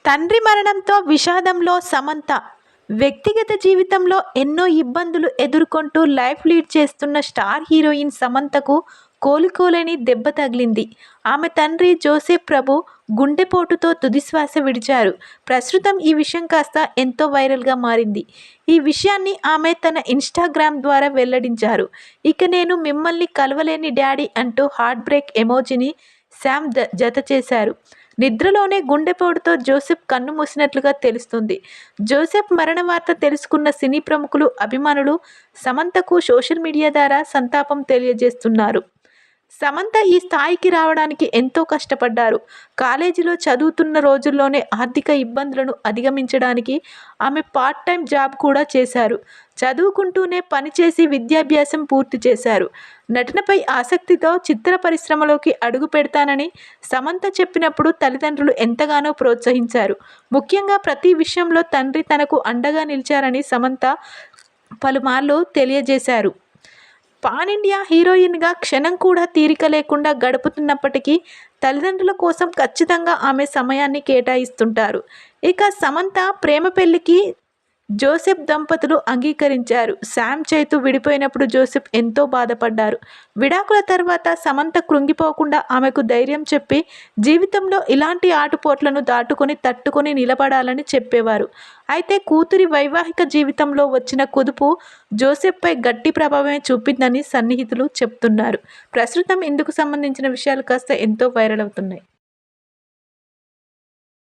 తండ్రి మరణంతో విషాదంలో సమంత. వ్యక్తిగత జీవితంలో ఎన్నో ఇబ్బందులు ఎదుర్కొంటూ లైఫ్ లీడ్ చేస్తున్న స్టార్ హీరోయిన్ సమంతకు కోలుకోలేని దెబ్బ తగిలింది. ఆమె తండ్రి జోసెఫ్ ప్రభు గుండెపోటుతో తుదిశ్వాస విడిచారు. ప్రస్తుతం ఈ విషయం కాస్త ఎంతో వైరల్గా మారింది. ఈ విషయాన్ని ఆమె తన ఇన్స్టాగ్రామ్ ద్వారా వెల్లడించారు. ఇక నేను మిమ్మల్ని కలవలేని డాడీ అంటూ హార్ట్ బ్రేక్ ఎమోజిని శామ్ జత చేశారు. నిద్రలోనే గుండెపోటుతో జోసెఫ్ కన్నుమూసినట్లుగా తెలుస్తుంది. జోసెఫ్ మరణ వార్త తెలుసుకున్న సినీ ప్రముఖులు, అభిమానులు సమంతకు సోషల్ మీడియా ద్వారా సంతాపం తెలియజేస్తున్నారు. సమంత ఈ స్థాయికి రావడానికి ఎంతో కష్టపడ్డారు. కాలేజీలో చదువుతున్న రోజుల్లోనే ఆర్థిక ఇబ్బందులను అధిగమించడానికి ఆమె పార్ట్ టైం జాబ్ కూడా చేశారు. చదువుకుంటూనే పనిచేసి విద్యాభ్యాసం పూర్తి చేశారు. నటనపై ఆసక్తితో చిత్ర పరిశ్రమలోకి అడుగు పెడతానని సమంత చెప్పినప్పుడు తల్లిదండ్రులు ఎంతగానో ప్రోత్సహించారు. ముఖ్యంగా ప్రతి విషయంలో తండ్రి తనకు అండగా నిలిచారని సమంత పలుమార్లు తెలియజేశారు. పాన్ ఇండియా హీరోయిన్గా క్షణం కూడా తీరిక లేకుండా గడుపుతున్నప్పటికీ తల్లిదండ్రుల కోసం ఖచ్చితంగా ఆమె సమయాన్ని కేటాయిస్తుంటారు. ఇక సమంత ప్రేమ పెళ్లికి జోసెఫ్ దంపతులు అంగీకరించారు. శామ్ చైతు విడిపోయినప్పుడు జోసెఫ్ ఎంతో బాధపడ్డారు. విడాకుల తర్వాత సమంత కృంగిపోకుండా ఆమెకు ధైర్యం చెప్పి జీవితంలో ఇలాంటి ఆటుపోట్లను తట్టుకొని నిలబడాలని చెప్పేవారు. అయితే కూతురి వైవాహిక జీవితంలో వచ్చిన కుదుపు జోసెఫ్పై గట్టి ప్రభావమే చూపిందని సన్నిహితులు చెప్తున్నారు. ప్రస్తుతం ఇందుకు సంబంధించిన విషయాలు కాస్త ఎంతో వైరల్ అవుతున్నాయి.